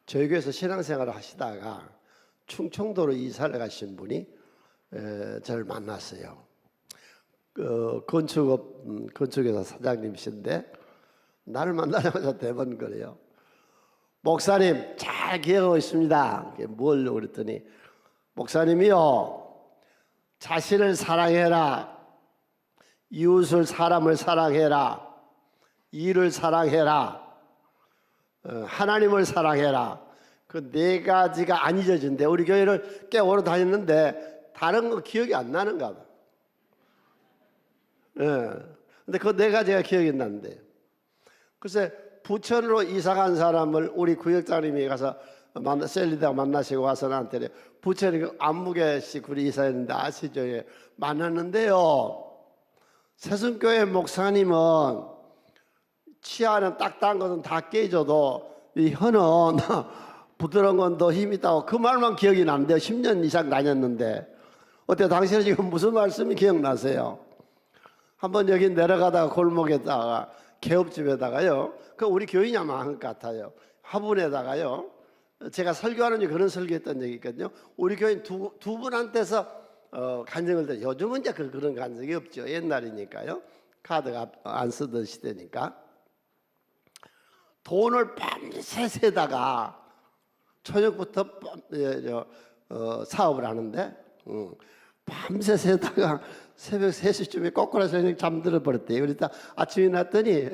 저희 교회에서 신앙생활을 하시다가 충청도로 이사를 가신 분이 저를 만났어요. 건축회사 사장님이신데 나를 만나자마자 대번 그래요. 목사님 잘 기억하고 있습니다. 뭘 그랬더니 목사님이요, 자신을 사랑해라, 이웃을 사람을 사랑해라, 일을 사랑해라, 하나님을 사랑해라. 그 네 가지가 안 잊어진대. 우리 교회를 꽤 오래 다녔는데 다른 거 기억이 안 나는가 봐. 근데 그 네 가지가 기억이 난대요. 글쎄 부천으로 이사간 사람을 우리 구역장님이 가서 셀리다가 만나시고 와서 나한테 부천에 안무개 씨 구리 이사했는데 아시죠? 만났는데요, 새순교회 목사님은 치아는 딱딱한 것은 다 깨져도 이 혀는 부드러운 건 더 힘이 있다고, 그 말만 기억이 나는데요. 10년 이상 다녔는데. 어때요? 당신은 지금 무슨 말씀이 기억나세요? 한번 여기 내려가다가 골목에다가 개업집에다가요, 그 우리 교인이냐만 한 것 같아요. 화분에다가요, 제가 설교하는 지 그런 설교했던 적이 있거든요. 우리 교인 두 분한테서 간증을 드 요즘은 이제 그런 간증이 없죠. 옛날이니까요. 카드가 안 쓰던 시대니까. 돈을 밤새 세다가 저녁부터 사업을 하는데 밤새 세다가 새벽 3시쯤에 꼬꾸라서 잠들어 버렸대요. 그러니까 아침에 났더니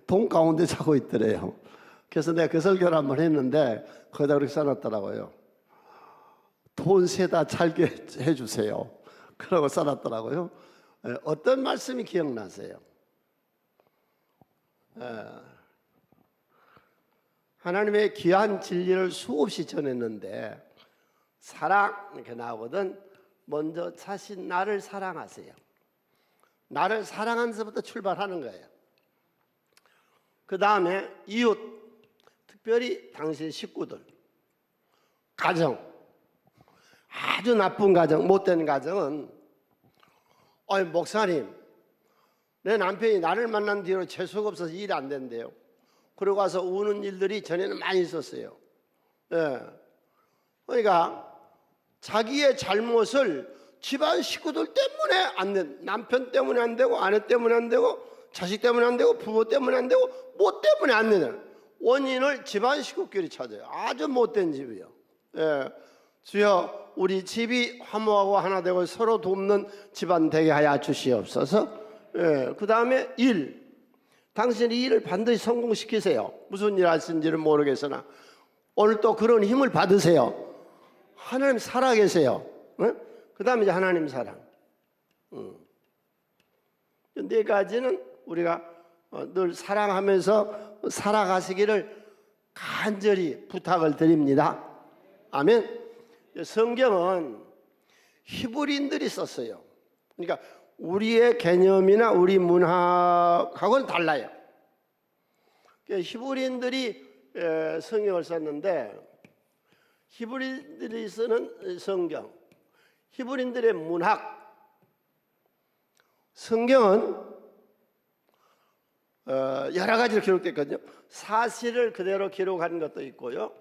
돈 가운데 자고 있더래요. 그래서 내가 그 설교를 한번 했는데 거기다 그렇게 써놨더라고요. 돈 세다 잘게 해주세요. 그러고 써놨더라고요. 어떤 말씀이 기억나세요? 하나님의 귀한 진리를 수없이 전했는데 사랑 이렇게 나오거든. 먼저 자신 나를 사랑하세요. 나를 사랑하면서부터 출발하는 거예요. 그 다음에 이웃, 특별히 당신 식구들, 가정, 아주 나쁜 가정, 못된 가정은 목사님, 내 남편이 나를 만난 뒤로 재수가 없어서 일이 안 된대요. 그러고 와서 우는 일들이 전에는 많이 있었어요. 그러니까 자기의 잘못을 집안 식구들 때문에 안 된, 남편 때문에 안 되고, 아내 때문에 안 되고, 자식 때문에 안 되고, 부모 때문에 안 되고, 뭐 때문에 안 되는 원인을 집안 식구끼리 찾아요. 아주 못된 집이요. 주여, 우리 집이 화목하고 하나 되고 서로 돕는 집안 되게 하여 주시옵소서. 그 다음에 일, 당신이 일을 반드시 성공시키세요. 무슨 일 하시는지는 모르겠으나 오늘 또 그런 힘을 받으세요. 하나님 살아계세요. 그 다음에 이제 하나님 사랑. 네 가지는 우리가 늘 사랑하면서 살아가시기를 간절히 부탁을 드립니다. 아멘. 성경은 히브리인들이 썼어요. 그러니까 우리의 개념이나 우리 문학하고는 달라요. 히브리인들이 성경을 썼는데 히브리인들이 쓰는 성경, 히브리인들의 문학, 성경은 여러 가지로 기록됐거든요. 사실을 그대로 기록한 것도 있고요,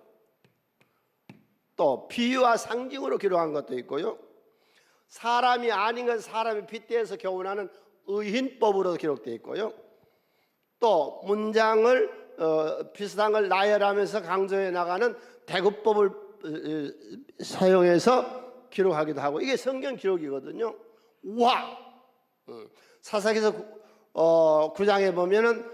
또 비유와 상징으로 기록한 것도 있고요, 사람이 아닌 것 사람이 빗대어서 교훈하는 의인법으로 기록되어 있고요, 또 문장을 비슷한 걸 나열하면서 강조해 나가는 대구법을 사용해서 기록하기도 하고, 이게 성경 기록이거든요. 와, 사사기서 9장에 보면은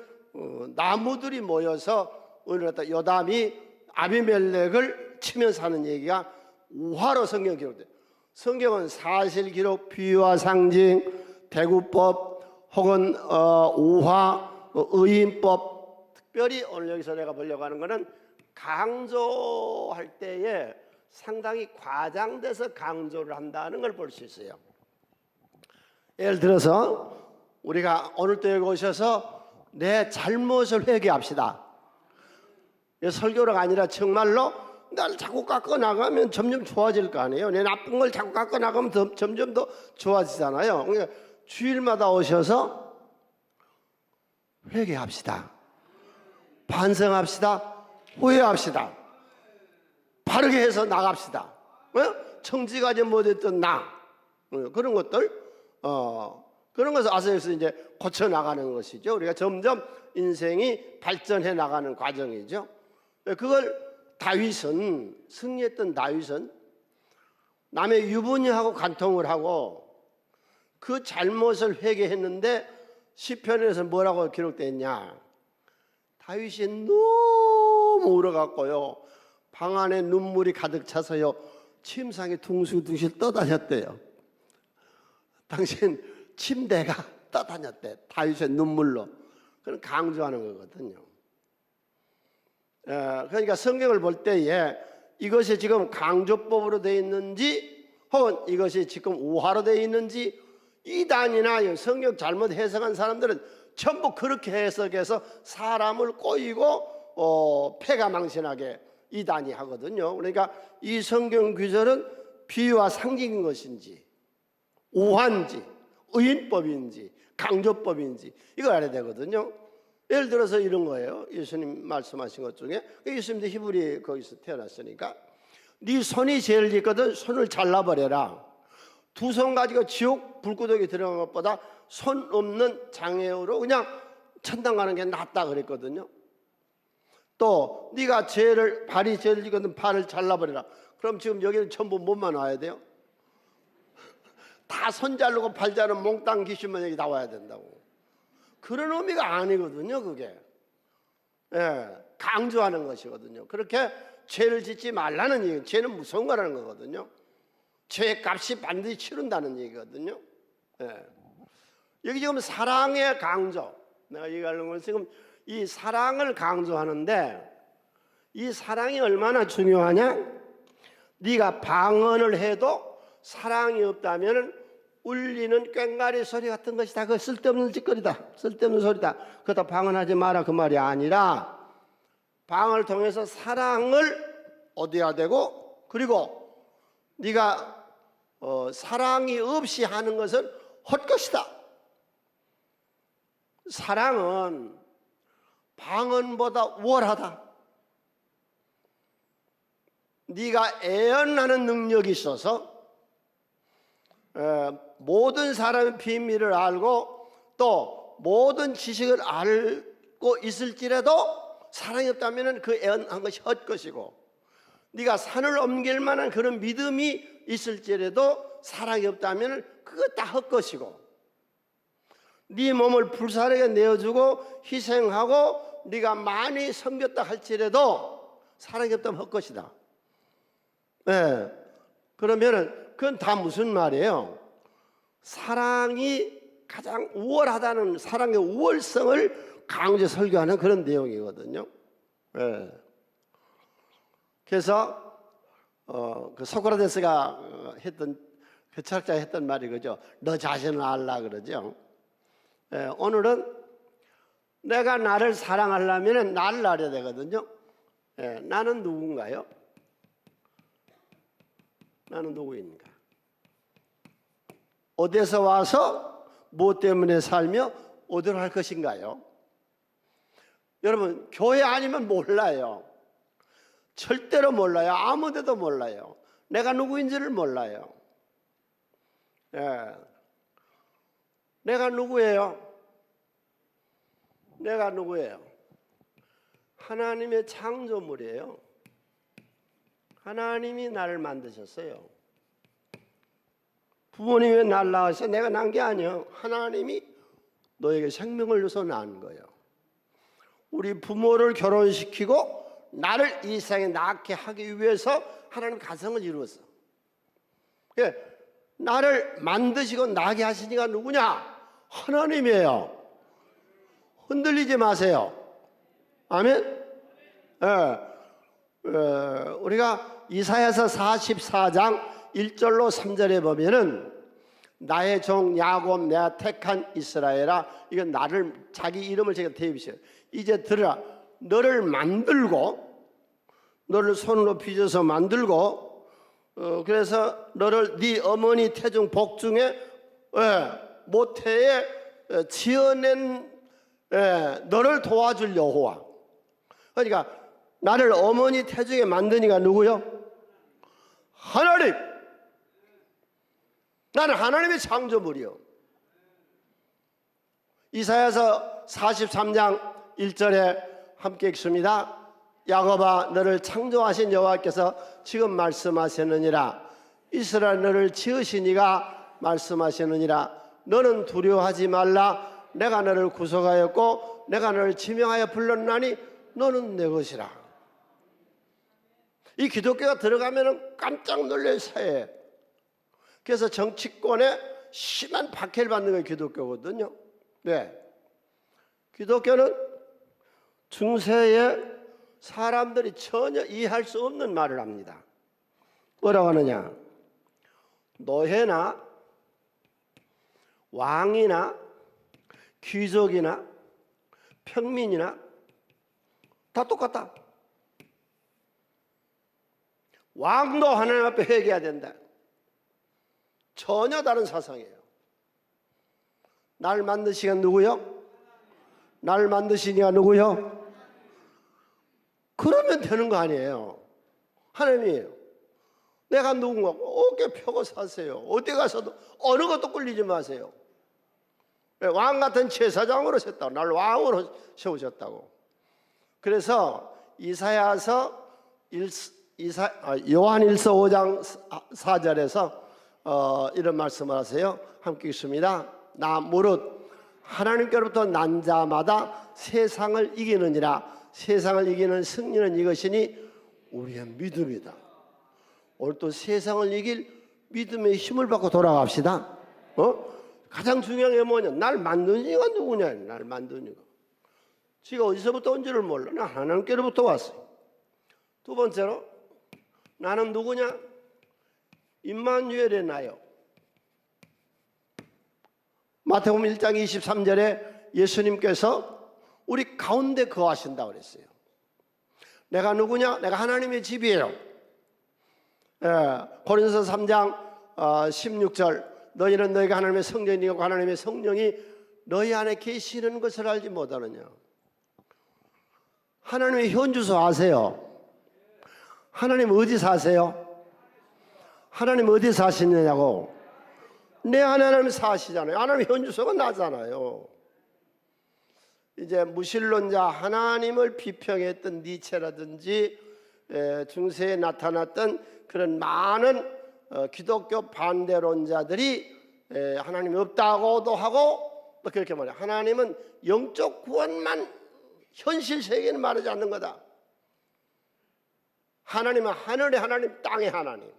나무들이 모여서 오늘 요담이 아비멜렉을 치면서 하는 얘기가 우화로 성경 기록돼요. 성경은 사실 기록, 비유와 상징, 대구법 혹은 우화, 의인법, 특별히 오늘 여기서 내가 보려고 하는 것은 강조할 때에 상당히 과장돼서 강조를 한다는 걸 볼 수 있어요. 예를 들어서 우리가 오늘 또 여기 오셔서 내 잘못을 회개합시다. 설교가 아니라 정말로 날 자꾸 깎아 나가면 점점 좋아질 거 아니에요. 내 나쁜 걸 자꾸 깎아 나가면 점점 더 좋아지잖아요. 그러니까 주일마다 오셔서 회개합시다. 반성합시다. 후회합시다. 바르게 해서 나갑시다. 청지가지 못했던 나, 그런 것들, 그런 것을 아서에서 이제 고쳐 나가는 것이죠. 우리가 점점 인생이 발전해 나가는 과정이죠. 그걸 다윗은, 승리했던 다윗은 남의 유부녀하고 간통을 하고 그 잘못을 회개했는데 시편에서 뭐라고 기록되어 있냐? 다윗이 너무 울어갖고요, 방 안에 눈물이 가득 차서요, 침상에 둥실둥실 떠다녔대요. 당신 침대가 떠다녔대, 다윗의 눈물로. 그건 강조하는 거거든요. 그러니까 성경을 볼 때에 이것이 지금 강조법으로 되어 있는지 혹은 이것이 지금 우화로 되어 있는지, 이단이나 성경 잘못 해석한 사람들은 전부 그렇게 해석해서 사람을 꼬이고 패가망신하게 이단이 하거든요. 그러니까 이 성경 구절은 비유와 상징인 것인지 우화인지 의인법인지 강조법인지 이걸 알아야 되거든요. 예를 들어서 이런 거예요. 예수님 말씀하신 것 중에, 예수님도 히브리 거기서 태어났으니까, 네 손이 죄를 짓거든 손을 잘라버려라. 두 손 가지고 지옥 불구덩이 들어간 것보다 손 없는 장애우로 그냥 천당 가는 게 낫다 그랬거든요. 또 네가 발이 죄를 짓거든 발을 잘라버려라. 그럼 지금 여기는 전부 몸만 와야 돼요? 다 손 자르고 발 자르는 몽땅 귀신만 여기 나와야 된다고. 그런 의미가 아니거든요. 그게 강조하는 것이거든요. 그렇게 죄를 짓지 말라는 얘기예요. 죄는 무서운 거라는 거거든요. 죄의 값이 반드시 치른다는 얘기거든요. 여기 지금 사랑의 강조, 내가 얘기하는 건 지금 이 사랑을 강조하는데, 이 사랑이 얼마나 중요하냐? 네가 방언을 해도 사랑이 없다면 울리는 꽹과리 소리 같은 것이다. 그 쓸데없는 짓거리다, 쓸데없는 소리다. 그렇다 방언하지 마라 그 말이 아니라, 방언을 통해서 사랑을 얻어야 되고, 그리고 네가 사랑이 없이 하는 것은 헛것이다. 사랑은 방언보다 우월하다. 네가 애언하는 능력이 있어서 모든 사람의 비밀을 알고 또 모든 지식을 알고 있을지라도 사랑이 없다면 그 애언한 것이 헛것이고, 네가 산을 옮길 만한 그런 믿음이 있을지라도 사랑이 없다면 그것 다 헛것이고, 네 몸을 불사르게 내어주고 희생하고 네가 많이 섬겼다 할지라도 사랑이 없다면 헛것이다. 그러면은 그건 다 무슨 말이에요? 사랑이 가장 우월하다는, 사랑의 우월성을 강조 설교하는 그런 내용이거든요. 그래서 그 소크라테스가 했던, 그 철학자가 했던 말이 그죠. 너 자신을 알라 그러죠. 오늘은 내가 나를 사랑하려면 나를 알아야 되거든요. 나는 누군가요? 나는 누구인가? 어디서 와서 무엇 때문에 살며 어디로 갈 것인가요? 여러분, 교회 아니면 몰라요. 절대로 몰라요. 아무 데도 몰라요. 내가 누구인지를 몰라요. 내가 누구예요? 내가 누구예요? 하나님의 창조물이에요. 하나님이 나를 만드셨어요. 부모님이 날 낳아서 내가 낳은 게 아니에요. 하나님이 너에게 생명을 줘서 낳은 거예요. 우리 부모를 결혼시키고 나를 이 세상에 낳게 하기 위해서 하나님 가정을 이루었어. 나를 만드시고 낳게 하시니가 누구냐? 하나님이에요. 흔들리지 마세요. 아멘. 우리가 이사야서 44장 1절로 3절에 보면은 나의 종 야곱 내가 택한 이스라엘아, 이건 나를, 자기 이름을 제가 대입했어요. 이제 들으라. 너를 만들고, 너를 손으로 빚어서 만들고, 그래서 너를 네 어머니 태중 복중에 모태에 지어낸 너를 도와줄 여호와. 그러니까 나를 어머니 태중에 만드니가 누구요? 하나님, 나는 하나님의 창조물이요. 이사야서 43장 1절에 함께 읽습니다. 야곱아, 너를 창조하신 여호와께서 지금 말씀하시느니라. 이스라엘, 너를 지으신 이가 말씀하시느니라. 너는 두려워하지 말라. 내가 너를 구속하였고 내가 너를 지명하여 불렀나니 너는 내 것이라. 이 기독교가 들어가면 깜짝 놀랄 사회예요. 그래서 정치권에 심한 박해를 받는 게 기독교거든요. 네. 기독교는 중세에 사람들이 전혀 이해할 수 없는 말을 합니다. 뭐라고 하느냐? 노예나 왕이나 귀족이나 평민이나 다 똑같다. 왕도 하나님 앞에 회개해야 된다. 전혀 다른 사상이에요. 날 만드신 이가 누구요? 날 만드신 이가 누구요? 그러면 되는 거 아니에요. 하나님이에요. 내가 누군가 어깨 펴고 사세요. 어디 가서도 어느 것도 꿀리지 마세요. 왕 같은 제사장으로 셨다고, 날 왕으로 세우셨다고. 그래서 이사야서 요한일서 5장 4절에서 이런 말씀을 하세요. 함께 읽습니다. 나 무릇 하나님께로부터 난 자마다 세상을 이기느니라. 세상을 이기는 승리는 이것이니 우리의 믿음이다. 오늘 또 세상을 이길 믿음의 힘을 받고 돌아갑시다. 가장 중요한 게 뭐냐? 날 만든 이가 누구냐? 날 만든 이가. 지가 어디서부터 온지를 몰라. 나 하나님께로부터 왔어요. 두 번째로, 나는 누구냐? 임마누엘의 나요. 마태복음 1장 23절에 예수님께서 우리 가운데 거하신다고 그랬어요. 내가 누구냐? 내가 하나님의 집이에요. 고린도서 3장 16절, 너희는 너희가 하나님의 성전이고 하나님의 성령이 너희 안에 계시는 것을 알지 못하느냐. 하나님의 현주소 아세요? 하나님 어디 사세요? 하나님 어디 사시느냐고. 내 안에 하나님 사시잖아요. 하나님 현주소가 나잖아요. 이제 무신론자, 하나님을 비평했던 니체라든지 중세에 나타났던 그런 많은 기독교 반대론자들이 하나님이 없다고도 하고 또 그렇게 말해요. 하나님은 영적 구원만 현실 세계는 말하지 않는 거다. 하나님은 하늘의 하나님, 땅의 하나님.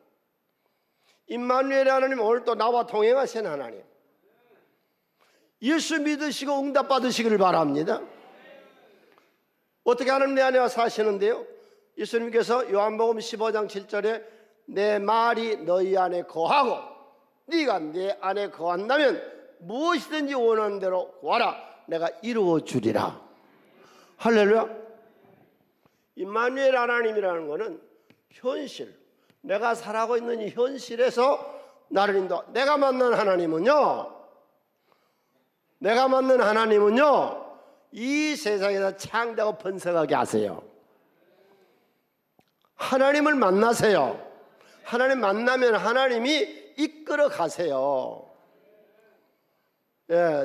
임마누엘의 하나님, 오늘 또 나와 동행하신 하나님. 예수 믿으시고 응답 받으시기를 바랍니다. 어떻게 하나님 내 안에 사시는데요? 예수님께서 요한복음 15장 7절에 내 말이 너희 안에 거하고 네가 내 안에 거한다면 무엇이든지 원하는 대로 구하라. 내가 이루어 주리라. 할렐루야. 임마누엘 하나님이라는 것은 현실, 내가 살아가고 있는 이 현실에서 나를 인도. 내가 만난 하나님은요, 이 세상에서 창대하고 번성하게 하세요. 하나님을 만나세요. 하나님 만나면 하나님이 이끌어 가세요.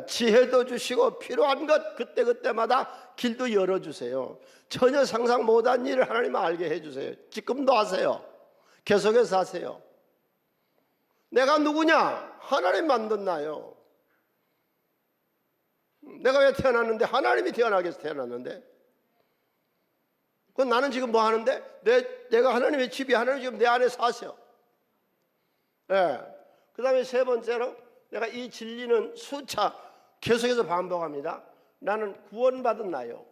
지혜도 주시고 필요한 것 그때그때마다 길도 열어주세요. 전혀 상상 못한 일을 하나님 알게 해주세요. 지금도 하세요. 계속해서 하세요. 내가 누구냐? 하나님 만든 나요. 내가 왜 태어났는데? 하나님이 태어나게 해서 태어났는데. 그럼 나는 지금 뭐 하는데? 내가 하나님의 집이, 하나님 지금 내 안에 사셔. 그 다음에 세 번째로, 내가 이 진리는 수차 계속해서 반복합니다. 나는 구원받은 나요.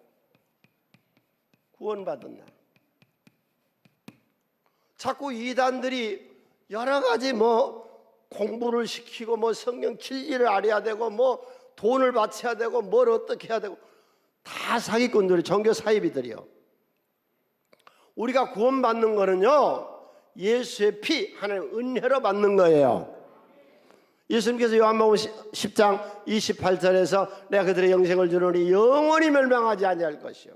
구원받은 나. 자꾸 이단들이 여러 가지 공부를 시키고 성경 진리를 알아야 되고 돈을 바쳐야 되고 뭘 어떻게 해야 되고 다 사기꾼들이, 종교 사이비들이요. 우리가 구원받는 거는요, 예수의 피, 하나님 은혜로 받는 거예요. 예수님께서 요한복음 10장 28절에서 내가 그들의 영생을 주노니 영원히 멸망하지 아니할 것이요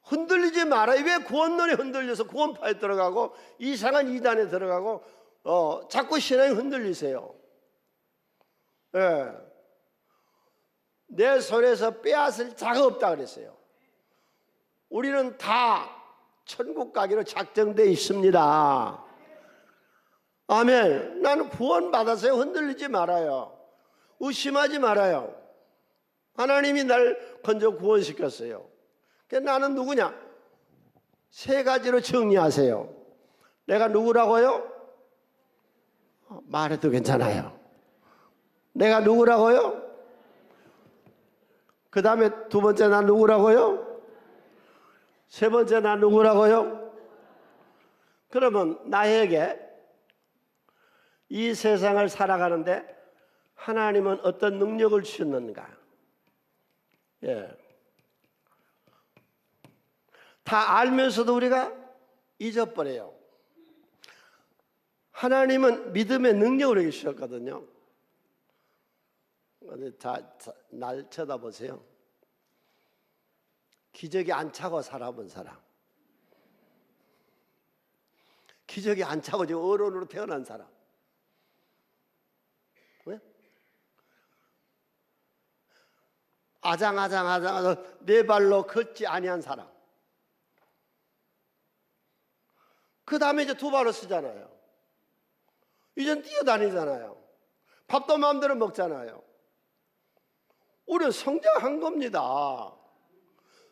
흔들리지 말아요. 왜 구원론에 흔들려서 구원파에 들어가고 이상한 이단에 들어가고 자꾸 신앙이 흔들리세요? 예. 내 손에서 빼앗을 자가 없다 그랬어요. 우리는 다 천국 가기로 작정되어 있습니다. 아멘. 나는 구원 받았어요. 흔들리지 말아요. 의심하지 말아요. 하나님이 날 건져 구원시켰어요. 그러니까 나는 누구냐? 세 가지로 정리하세요. 내가 누구라고요? 말해도 괜찮아요. 내가 누구라고요? 그 다음에 두 번째 나 누구라고요? 세 번째 나 누구라고요? 그러면 나에게 이 세상을 살아가는데 하나님은 어떤 능력을 주셨는가? 예. 다 알면서도 우리가 잊어버려요. 하나님은 믿음의 능력을 우리에게 주셨거든요. 날 쳐다보세요. 기저귀 안 차고 살아본 사람, 기저귀 안 차고 지금 어른으로 태어난 사람, 왜? 아장아장 네 발로 걷지 아니한 사람. 그 다음에 이제 두 발로 쓰잖아요. 이젠 뛰어다니잖아요. 밥도 마음대로 먹잖아요. 우리는 성장한 겁니다.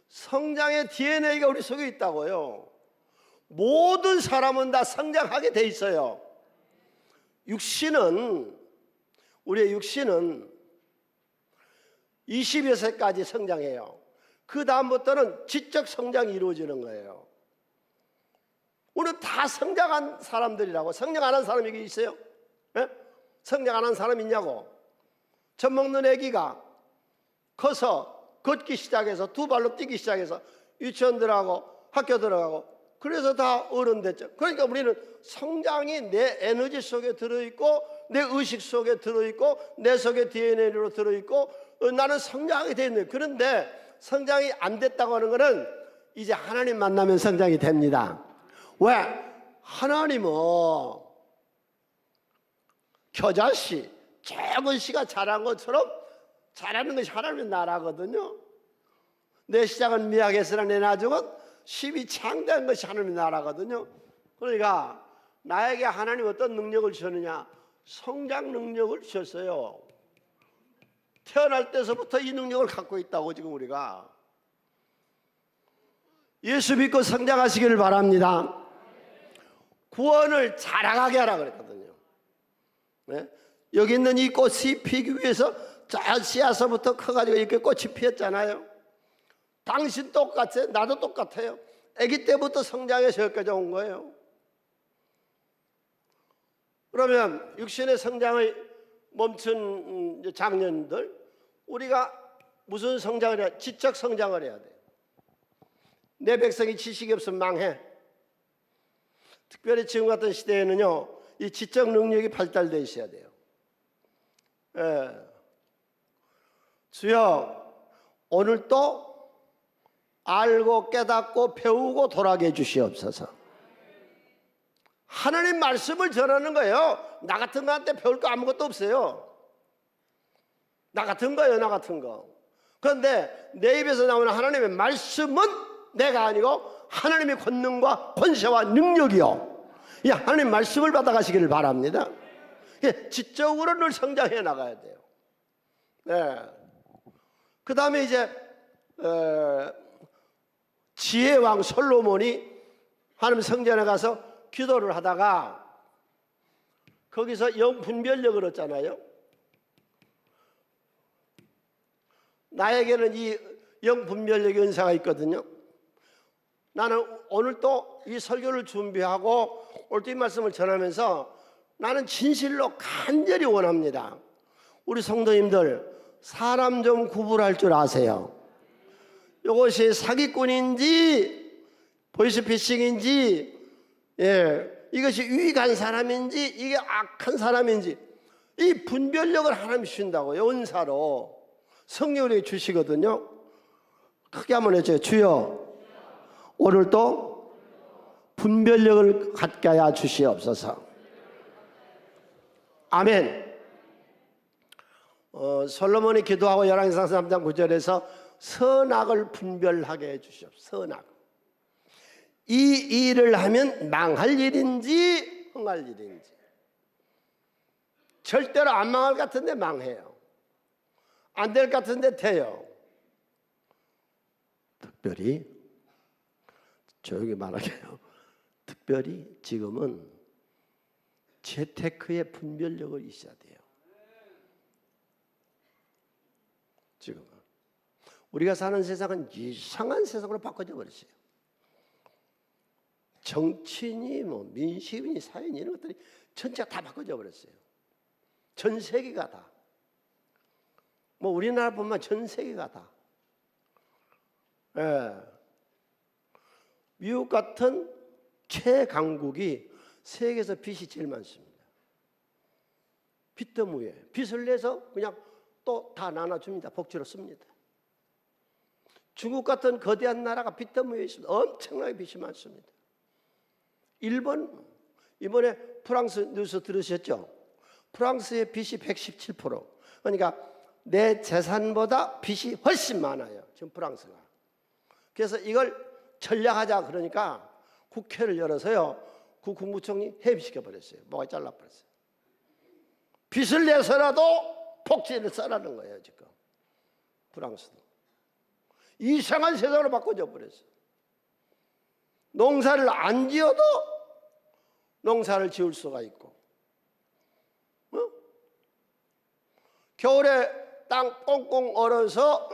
성장의 DNA가 우리 속에 있다고요. 모든 사람은 다 성장하게 돼 있어요. 우리의 육신은 20여 세까지 성장해요. 그 다음부터는 지적 성장이 이루어지는 거예요. 우리는 다 성장한 사람들이라고. 성장 안 한 사람이 여기 있어요? 네? 성장 안 한 사람 있냐고. 젖 먹는 아기가 커서 걷기 시작해서 두 발로 뛰기 시작해서 유치원 들어가고 학교 들어가고 그래서 다 어른 됐죠. 그러니까 우리는 성장이 내 에너지 속에 들어있고 내 의식 속에 들어있고 내 속에 DNA로 들어있고 나는 성장하게 돼 있는. 그런데 성장이 안 됐다고 하는 것은 이제 하나님 만나면 성장이 됩니다. 왜? 하나님은 겨자씨, 작은 씨가 자란 것처럼 자라는 것이 하나님의 나라거든요. 내 시작은 미약했으나 내 나중은 심히 창대한 것이 하나님의 나라거든요. 그러니까 나에게 하나님 어떤 능력을 주셨느냐? 성장 능력을 주셨어요. 태어날 때서부터 이 능력을 갖고 있다고. 지금 우리가 예수 믿고 성장하시기를 바랍니다. 구원을 자라가게 하라 그랬거든요. 네? 여기 있는 이 꽃이 피기 위해서 잘 씨앗서부터 커가지고 이렇게 꽃이 피었잖아요. 당신 똑같아요. 나도 똑같아요. 아기 때부터 성장해서 여기까지 온 거예요. 그러면 육신의 성장을 멈춘 장년들, 우리가 무슨 성장을 해야? 지적 성장을 해야 돼요. 내 백성이 지식이 없으면 망해. 특별히 지금 같은 시대에는요, 이 지적 능력이 발달되어 있어야 돼요. 예. 주여, 오늘 또 알고 깨닫고 배우고 돌아가게 해주시옵소서. 하나님 말씀을 전하는 거예요. 나 같은 거한테 배울 거 아무것도 없어요. 나 같은 거예요, 나 같은 거. 그런데 내 입에서 나오는 하나님의 말씀은 내가 아니고 하나님의 권능과 권세와 능력이요. 이 하나님 말씀을 받아가시기를 바랍니다. 지적으로 늘 성장해 나가야 돼요. 네. 그 다음에 이제 지혜왕 솔로몬이 하나님 성전에 가서 기도를 하다가 거기서 영분별력을 얻잖아요. 나에게는 이 영분별력의 은사가 있거든요. 나는 오늘 또 이 설교를 준비하고 오늘 또 이 말씀을 전하면서 나는 진실로 간절히 원합니다. 우리 성도님들, 사람 좀 구분할 줄 아세요. 이것이 사기꾼인지 보이스피싱인지, 이것이 유익한 사람인지 이게 악한 사람인지 이 분별력을 하나님이 주신다고요. 은사로 성령이 주시거든요. 크게 한번 해줘요. 주여, 오늘도 분별력을 갖게 하여 주시옵소서. 아멘. 솔로몬이 기도하고 열왕기상 3장 9절에서 선악을 분별하게 해 주시옵소서. 선악. 이 일을 하면 망할 일인지 흥할 일인지. 절대로 안 망할 것 같은데 망해요. 안 될 것 같은데 돼요. 특별히 조용히 말하게요. 특별히 지금은 재테크의 분별력을 있어야 돼요. 지금은 우리가 사는 세상은 이상한 세상으로 바꿔져 버렸어요. 정치인이 뭐 민심이 사회인 이런 것들이 전체가 다 바꿔져 버렸어요. 전 세계가 다. 뭐 우리나라뿐만 전 세계가 다. 예. 미국 같은 최강국이 세계에서 빚이 제일 많습니다. 빚더미에 빚을 내서 그냥 또 다 나눠줍니다. 복지로 씁니다. 중국 같은 거대한 나라가 빚더미에 있습니다. 엄청나게 빚이 많습니다. 일본, 이번에 프랑스 뉴스 들으셨죠? 프랑스의 빚이 117%. 그러니까 내 재산보다 빚이 훨씬 많아요. 지금 프랑스가. 그래서 이걸 전략하자 그러니까 국회를 열어서요. 그 국무총리 해임시켜버렸어요. 뭐가 잘라버렸어요. 빚을 내서라도 복지를 써라는 거예요. 지금 프랑스도. 이상한 세상으로 바꿔져 버렸어요. 농사를 안 지어도 농사를 지을 수가 있고, 겨울에 땅 꽁꽁 얼어서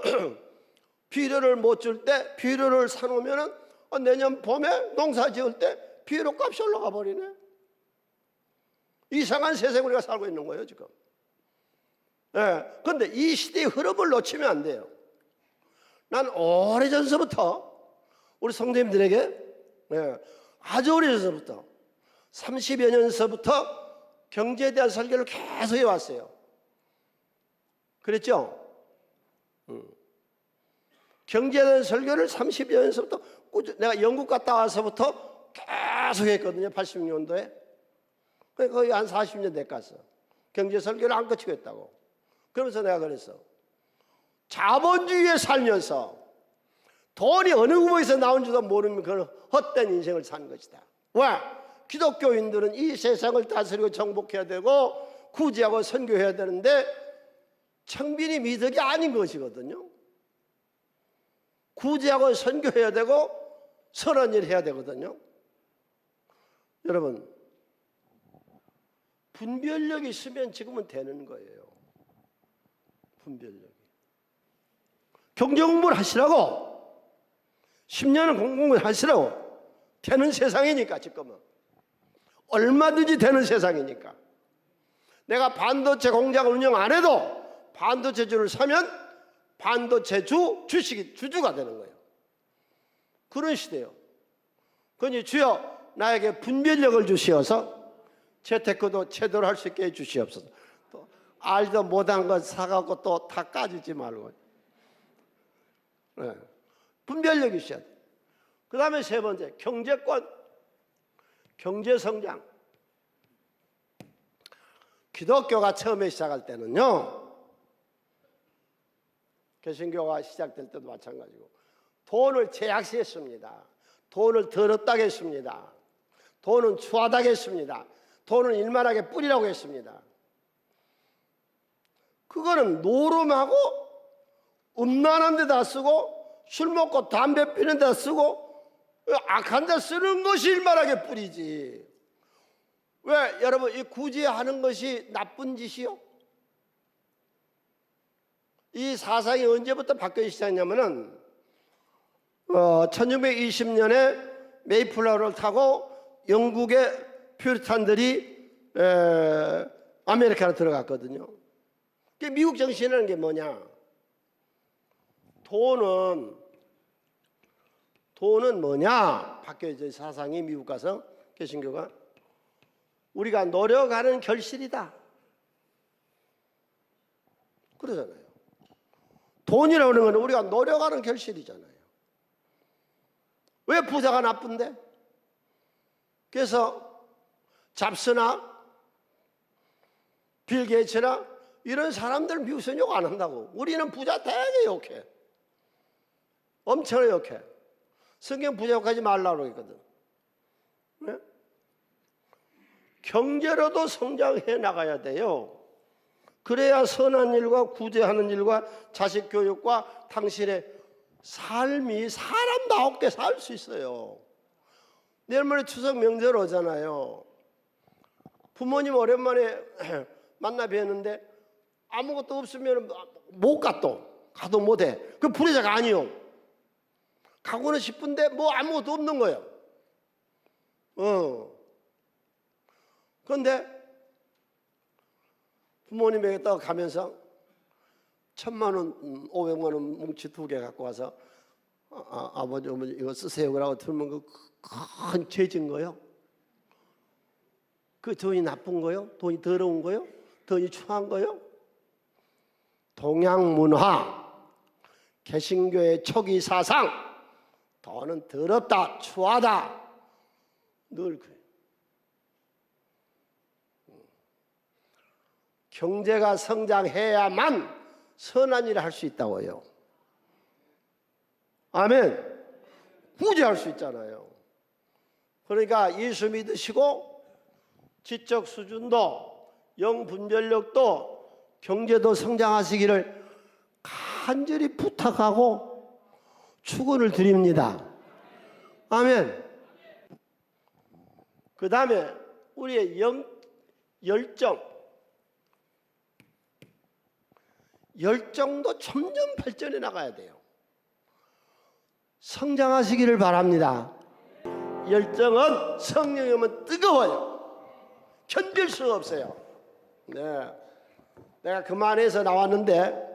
비료를 못 줄 때 비료를 사놓으면 내년 봄에 농사 지을 때 비료 값이 올라가 버리네. 이상한 세상에 우리가 살고 있는 거예요 지금. 그런데 이 시대의 흐름을 놓치면 안 돼요. 난 오래전서부터 우리 성도님들에게 아주 오래전서부터 30여 년서부터 경제에 대한 설교를 계속 해왔어요. 그랬죠? 경제에 대한 설교를 30여 년서부터 내가 영국 갔다 와서부터 계속 했거든요. 86년도에. 거의 한 40년 됐겠어. 경제 설교를 안 거치고 했다고. 그러면서 내가 그랬어. 자본주의에 살면서 돈이 어느 구멍에서 나온지도 모르는 그런 헛된 인생을 사는 것이다. 왜? 기독교인들은 이 세상을 다스리고 정복해야 되고 구제하고 선교해야 되는데 청빈이 미덕이 아닌 것이거든요. 구제하고 선교해야 되고 선한 일 해야 되거든요. 여러분, 분별력이 있으면 지금은 되는 거예요. 분별력이. 경제 공부를 하시라고 10년은 공부를 하시라고 되는 세상이니까 지금은 얼마든지 되는 세상이니까. 내가 반도체 공장을 운영 안 해도 반도체주를 사면 반도체주 주식이 주주가 되는 거예요. 그런 시대예요. 그러니 주여 나에게 분별력을 주시어서 재테크도 제대로 할 수 있게 해주시옵소서. 또 알도 못한 것 사갖고 또 다 까지지 말고. 분별력이 있어야 돼. 그 다음에 세 번째, 경제권, 경제성장. 기독교가 처음에 시작할 때는요, 개신교가 시작될 때도 마찬가지고 돈을 제약시했습니다. 돈을 더럽다고 했습니다. 돈은 추하다고 했습니다. 돈은 일만하게 뿌리라고 했습니다. 그거는 노름하고 음란한 데다 쓰고 술 먹고 담배 피는 데다 쓰고 악한 데 쓰는 것이 일만하게 뿌리지. 왜 여러분 이 구제하는 것이 나쁜 짓이요? 이 사상이 언제부터 바뀌기 시작했냐면은 1620년에 메이플라워를 타고 영국의 퓨리탄들이 아메리카로 들어갔거든요. 미국 정신이라는 게 뭐냐? 돈은 뭐냐? 바뀌어져 사상이 미국 가서 개신교가 우리가 노력하는 결실이다. 그러잖아요. 돈이라고 하는 건 우리가 노력하는 결실이잖아요. 왜 부자가 나쁜데? 그래서 잡스나 빌 게이츠나 이런 사람들 미국에서 욕 안 한다고. 우리는 부자 되게 욕해. 엄청나게 욕해. 성경 부자 욕하지 말라고 그러거든. 네? 경제로도 성장해 나가야 돼요. 그래야 선한 일과 구제하는 일과 자식 교육과 당신의 삶이 사람다웠게 살 수 있어요. 내일 모레 추석 명절 오잖아요. 부모님 오랜만에 만나 뵈는데 아무것도 없으면 못 가 또. 가도 못해. 그 불의자가 아니요. 가고는 싶은데 뭐 아무것도 없는 거예요. 그런데 부모님에게 딱 가면서 1,000만 원, 500만 원 뭉치 2개 갖고 와서 아버지, 어머니 이거 쓰세요. 그러고 들면 그 큰 죄진 거요. 그 돈이 나쁜 거요? 돈이 더러운 거요? 돈이 추한 거요? 동양 문화, 개신교의 초기 사상, 돈은 더럽다, 추하다, 늘 그래요. 경제가 성장해야만 선한 일을 할 수 있다고요. 아멘. 구제할 수 있잖아요. 그러니까 예수 믿으시고 지적 수준도 영 분별력도 경제도 성장하시기를 간절히 부탁하고 축원을 드립니다. 아멘. 그 다음에 우리의 열정도 점점 발전해 나가야 돼요. 성장하시기를 바랍니다. 열정은 성령이 오면 뜨거워요. 견딜 수가 없어요. 네. 내가 그만해서 나왔는데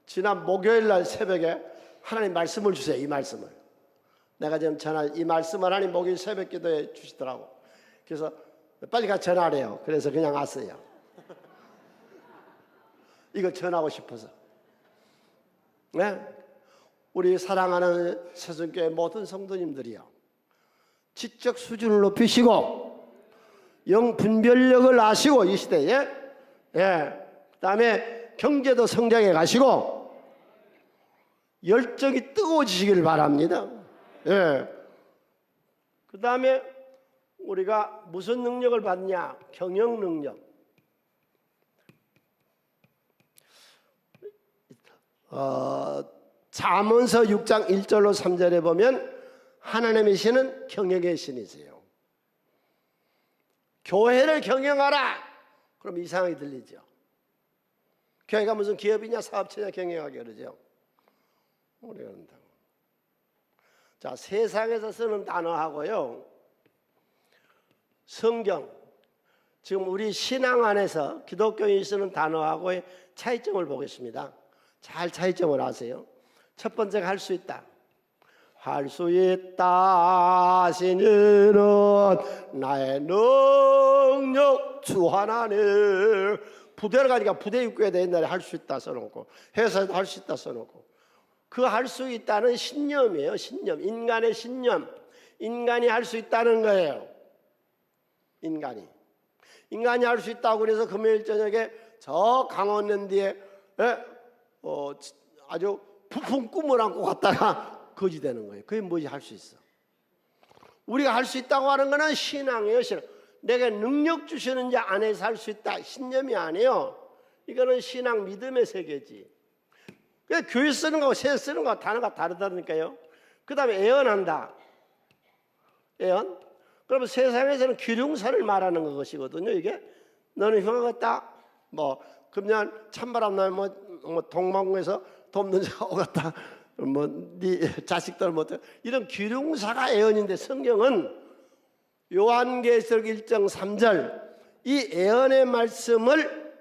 지난 목요일 날 새벽에 하나님 말씀을 주세요. 이 말씀을. 내가 지금 이 말씀을 하나님 목요일 새벽 기도에 주시더라고. 그래서 빨리 가서 전화하래요. 그래서 그냥 왔어요. 이거 전하고 싶어서. 네? 우리 사랑하는 새순교회 모든 성도님들이요, 지적 수준을 높이시고 영 분별력을 아시고 이 시대에 그 다음에 경제도 성장해 가시고 열정이 뜨거워지시길 바랍니다. 그 다음에 우리가 무슨 능력을 받냐? 경영 능력. 잠언서 6장 1절로 3절에 보면 하나님의 신은 경영의 신이세요. 교회를 경영하라. 그럼 이상하게 들리죠. 교회가 무슨 기업이냐 사업체냐 경영하게 그러죠. 우리가 그런다고. 자, 세상에서 쓰는 단어하고요, 성경, 지금 우리 신앙 안에서 기독교인이 쓰는 단어하고의 차이점을 보겠습니다. 잘 차이점을 아세요. 첫 번째가 할 수 있다. 할 수 있다 신이는 나의 능력 주 하나님. 부대를 가니까 부대 입구에다 옛날에 할 수 있다 써놓고, 회사에도 할 수 있다 써놓고, 그 할 수 있다는 신념이에요. 신념, 인간의 신념. 인간이 할 수 있다는 거예요. 인간이 할 수 있다고 그래서 금요일 저녁에 저 강원랜드에 아주 부푼 꿈을 안고 갔다가 거지 되는 거예요. 그게 뭐지? 할 수 있어. 우리가 할 수 있다고 하는 거는 신앙이에요. 신앙. 내가 능력 주시는 자 안에서 할 수 있다. 신념이 아니에요. 이거는 신앙 믿음의 세계지. 교회 쓰는 거하고 세 쓰는 거하고 단어가 다르다니까요. 그 다음에 애언한다. 애언. 그러면 세상에서는 기륭사를 말하는 것이거든요. 이게 너는 흉하겠다. 뭐 금년 찬바람 나면 뭐 동방에서 돕는 자가 오겠다. 뭐 네 자식들 뭐 이런 기륭사가 애언인데, 성경은 요한계시록 1장 3절 이 애언의 말씀을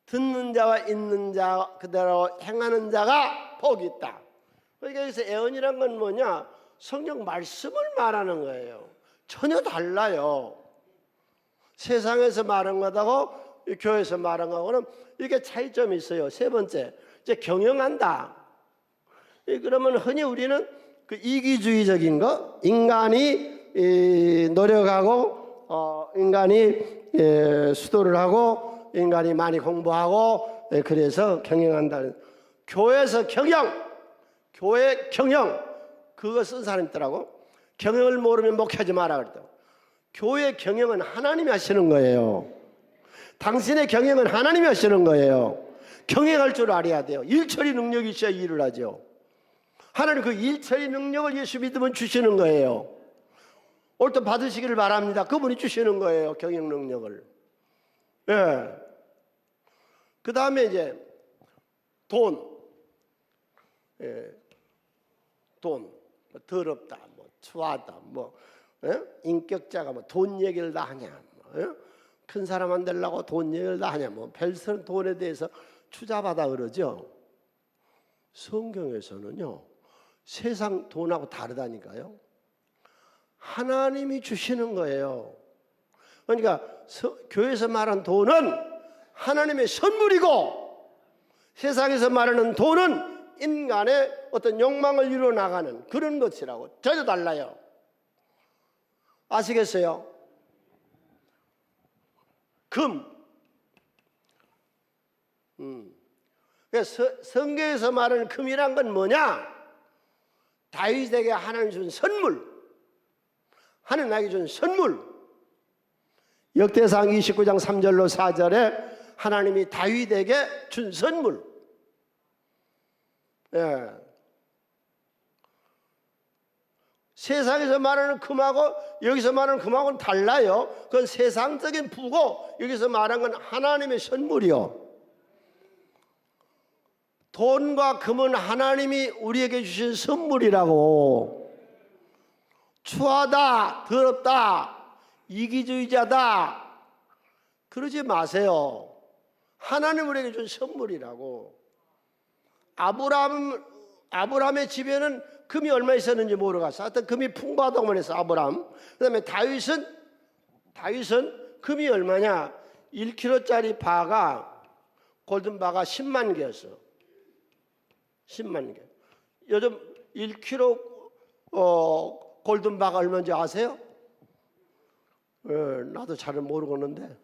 듣는 자와 있는 자 그대로 행하는 자가 복이 있다. 그러니까 여기서 애언이란 건 뭐냐? 성경 말씀을 말하는 거예요. 전혀 달라요. 세상에서 말한 것하고 교회에서 말한 거하고는 이렇게 차이점이 있어요. 세 번째, 이제 경영한다. 그러면 흔히 우리는 그 이기주의적인 거, 인간이 노력하고 인간이 수도를 하고 인간이 많이 공부하고 그래서 경영한다는, 교회에서 교회 경영 그거 쓴 사람이 있더라고. 경영을 모르면 목회하지 마라 그랬다고. 교회 경영은 하나님이 하시는 거예요. 당신의 경영은 하나님이 하시는 거예요. 경영할 줄 알아야 돼요. 일처리 능력이 있어야 일을 하죠. 하나님 그 일처리 능력을 예수 믿으면 주시는 거예요. 올 때 받으시기를 바랍니다. 그분이 주시는 거예요. 경영 능력을. 예. 그 다음에 이제 돈. 예. 돈. 더럽다. 뭐 추하다. 뭐 예? 인격자가 뭐 돈 얘기를 다 하냐. 뭐, 예? 큰 사람 안 되려고 돈 얘기를 다 하냐. 뭐 별선 돈에 대해서 투자받아 그러죠. 성경에서는요. 세상 돈하고 다르다니까요. 하나님이 주시는 거예요. 그러니까 교회에서 말하는 돈은 하나님의 선물이고 세상에서 말하는 돈은 인간의 어떤 욕망을 이루어 나가는 그런 것이라고. 전혀 달라요. 아시겠어요? 금. 성경에서 말하는 금이란 건 뭐냐? 다윗에게 하나님 준 선물. 하나님 나에게 준 선물. 역대상 29장 3절로 4절에 하나님이 다윗에게 준 선물. 예. 세상에서 말하는 금하고 여기서 말하는 금하고는 달라요. 그건 세상적인 부고 여기서 말하는 건 하나님의 선물이요. 돈과 금은 하나님이 우리에게 주신 선물이라고. 추하다, 더럽다, 이기주의자다 그러지 마세요. 하나님 우리에게 준 선물이라고. 아브라함의 집에는 금이 얼마 있었는지 모르겠어. 하여튼 금이 풍부하다고만 해서 아브라함. 그 다음에 다윗은 금이 얼마냐? 1kg짜리 바가 골든바가 10만 개였어. 10만 개. 요즘 1kg 골든바가 얼마인지 아세요? 나도 잘은 모르겠는데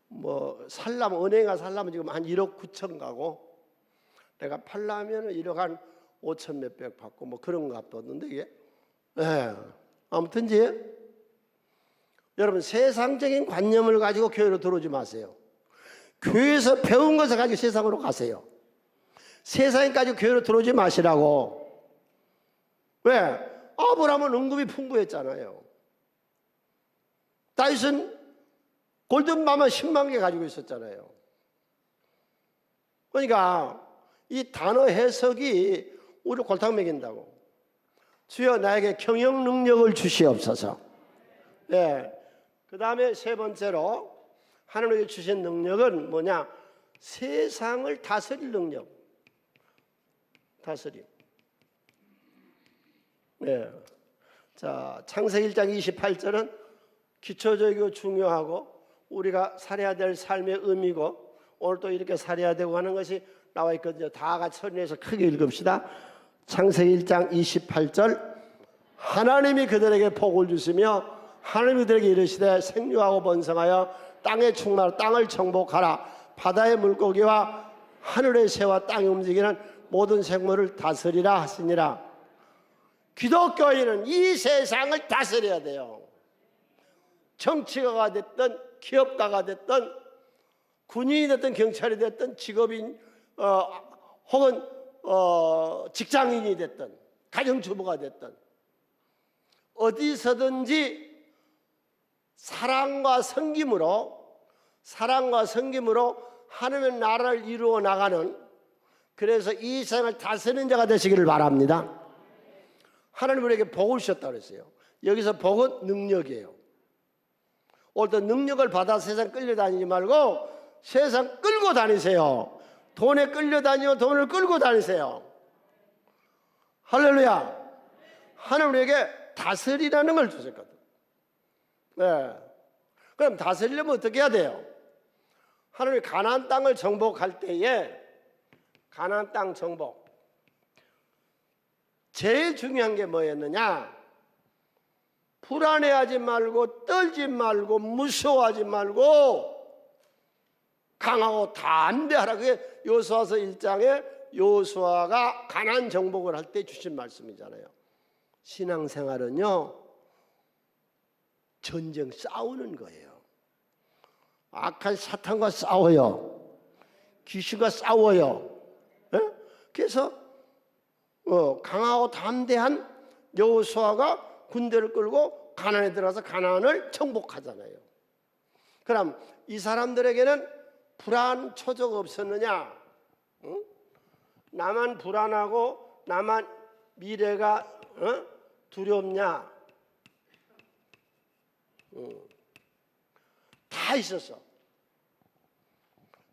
뭐 은행에 살려면 지금 한 1억 9천 가고 내가 팔려면 1억 한 5천 몇백 받고 뭐 그런 거 같던데 이게. 아무튼지 여러분 세상적인 관념을 가지고 교회로 들어오지 마세요. 교회에서 배운 것을 가지고 세상으로 가세요. 세상에 가지고 교회로 들어오지 마시라고. 왜? 아브라함은 은금이 풍부했잖아요. 다윗은 골든바만 10만 개 가지고 있었잖아요. 그러니까 이 단어 해석이 우리를 골탕 먹인다고. 주여 나에게 경영 능력을 주시옵소서. 네. 그 다음에 세 번째로 하나님에게 주신 능력은 뭐냐? 세상을 다스릴 능력. 다스림. 네. 자, 창세기 1장 28절은 기초적이고 중요하고 우리가 살아야 될 삶의 의미고 오늘 또 이렇게 살아야 되고 하는 것이 나와 있거든요. 다 같이 소리내서 크게 읽읍시다. 창세기 1장 28절 하나님이 그들에게 복을 주시며 하나님이 그들에게 이르시되 생육하고 번성하여 땅에 충만하여 땅을 정복하라. 바다의 물고기와 하늘의 새와 땅에 움직이는 모든 생물을 다스리라 하시니라. 기독교인은 이 세상을 다스려야 돼요. 정치가가 됐든 기업가가 됐든 군인이 됐든 경찰이 됐든 직업인 혹은 직장인이 됐든 가정주부가 됐든 어디서든지 사랑과 섬김으로 하나님의 나라를 이루어 나가는, 그래서 이 세상을 다스리는 자가 되시기를 바랍니다. 하나님 우리에게 복을 주셨다고 그랬어요. 여기서 복은 능력이에요. 오늘도 능력을 받아 세상 끌려다니지 말고 세상 끌고 다니세요. 돈에 끌려다니며 돈을 끌고 다니세요. 할렐루야. 하나님 우리에게 다스리라는 걸 주셨거든. 네. 그럼 다스리려면 어떻게 해야 돼요? 하나님이 가나안 땅을 정복할 때에 가나안 땅 정복, 제일 중요한 게 뭐였느냐? 불안해하지 말고 떨지 말고 무서워하지 말고 강하고 담대하라. 그게 여호수아서 1장에 여호수아가 가나안 정복을 할 때 주신 말씀이잖아요. 신앙생활은요, 전쟁 싸우는 거예요. 악한 사탄과 싸워요. 귀신과 싸워요. 예? 그래서 강하고 담대한 여호수아가 군대를 끌고 가나안에 들어가서 가나안을 정복하잖아요. 그럼 이 사람들에게는 불안 초조가 없었느냐? 응? 나만 불안하고 나만 미래가 두렵냐? 다 있었어.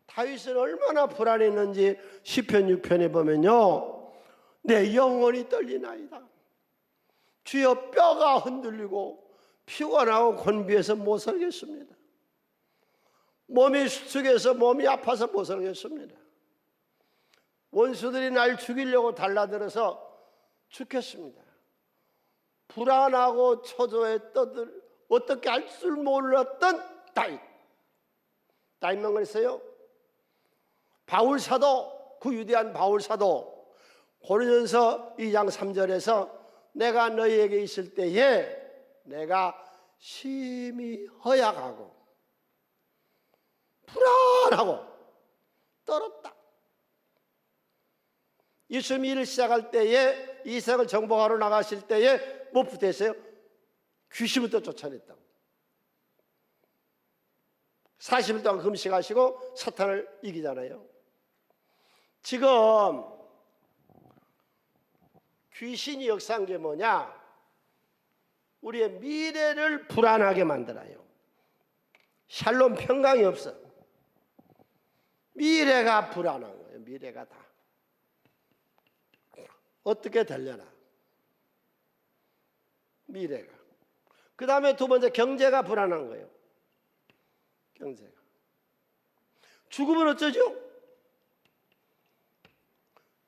다윗은 얼마나 불안했는지 시편 6편에 보면요, 내 영혼이 떨리나이다. 주여 뼈가 흔들리고 피곤하고 곤비해서 못 살겠습니다. 몸이 수축해서 몸이 아파서 못 살겠습니다. 원수들이 날 죽이려고 달라들어서 죽겠습니다. 불안하고 초조에 떠들 어떻게 할 줄 몰랐던 다윗만 그랬어요. 바울 사도, 그 위대한 바울 사도, 고린도전서 2장 3절에서 내가 너희에게 있을 때에 내가 심히 허약하고 불안하고 떨었다. 예수님이 일을 시작할 때에, 이 세상을 정복하러 나가실 때에 무엇부터 했어요? 귀신부터 쫓아냈다고. 40일 동안 금식하시고 사탄을 이기잖아요. 지금 귀신이 역사한 게 뭐냐? 우리의 미래를 불안하게 만들어요. 샬롬 평강이 없어. 미래가 불안한 거예요. 미래가 다 어떻게 되려나, 미래가. 그 다음에 두 번째, 경제가 불안한 거예요. 경제가. 죽으면 어쩌죠?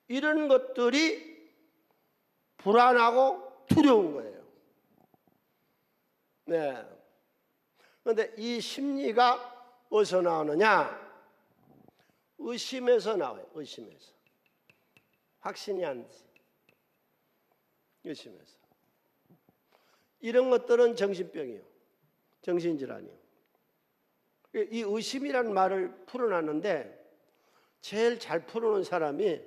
이런 것들이 불안하고 두려운 거예요. 네. 그런데 이 심리가 어디서 나오느냐? 의심에서 나와요. 의심에서. 확신이 안 되지. 의심에서. 이런 것들은 정신병이에요. 정신질환이에요. 이 의심이라는 말을 풀어놨는데 제일 잘 풀어놓은 사람이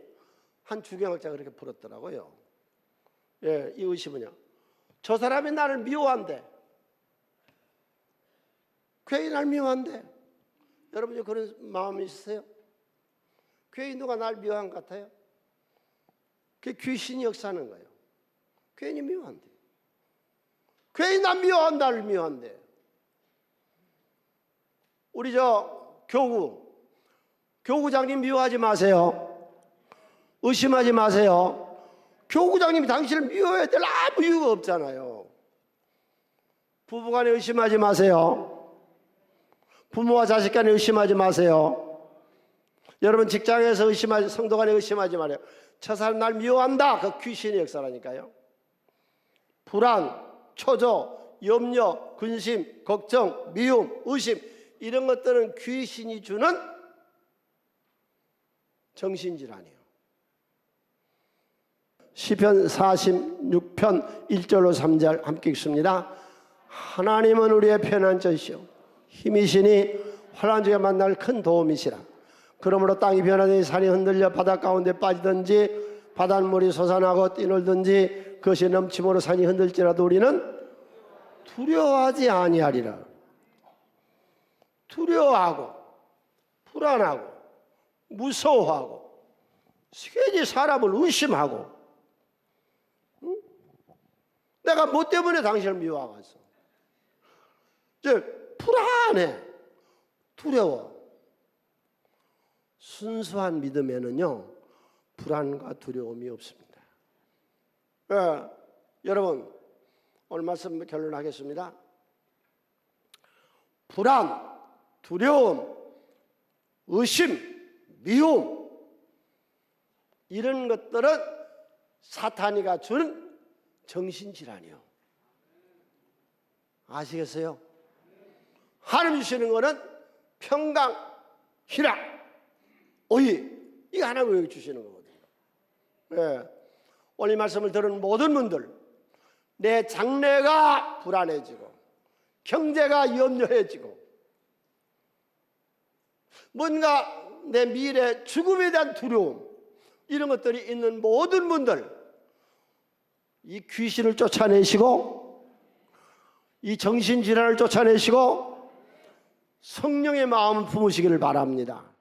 한 주경학자가 그렇게 풀었더라고요. 예, 이 의심은요, 저 사람이 나를 미워한대. 괜히 날 미워한대. 여러분 그런 마음이 있으세요? 괜히 누가 날 미워한 것 같아요? 그게 귀신이 역사하는 거예요. 괜히 미워한대. 괜히 난 미워한, 나를 미워한대. 우리 교구장님 미워하지 마세요. 의심하지 마세요. 교구장님이 당신을 미워해야 될 아무 이유가 없잖아요. 부부간에 의심하지 마세요. 부모와 자식 간에 의심하지 마세요. 여러분 직장에서 의심하지, 성도 간에 의심하지 말아요. 저 사람 날 미워한다. 그 귀신의 역사라니까요. 불안, 초조, 염려, 근심, 걱정, 미움, 의심, 이런 것들은 귀신이 주는 정신질환이에요. 시편 46편 1절로 3절 함께 읽습니다. 하나님은 우리의 편안자시오 힘이시니 환난 중에 만날 큰 도움이시라. 그러므로 땅이 변하더니 산이 흔들려 바다 가운데 빠지든지 바닷물이 솟아나고 뛰놀든지 그것이 넘침으로 산이 흔들지라도 우리는 두려워하지 아니하리라. 두려워하고 불안하고 무서워하고 괜히 사람을 의심하고, 응? 내가 뭐 때문에 당신을 미워하겠어? 이제 불안해, 두려워. 순수한 믿음에는요 불안과 두려움이 없습니다. 여러분 오늘 말씀 결론하겠습니다. 불안, 두려움, 의심, 미움, 이런 것들은 사탄이가 주는 정신질환이요. 아시겠어요? 하나님 주시는 거는 평강, 희락, 의의, 이거 하나님 주시는 거거든요. 네. 오늘 이 말씀을 들은 모든 분들, 내 장래가 불안해지고 경제가 염려해지고 뭔가 내 미래 죽음에 대한 두려움, 이런 것들이 있는 모든 분들, 이 귀신을 쫓아내시고 이 정신질환을 쫓아내시고 성령의 마음을 품으시기를 바랍니다.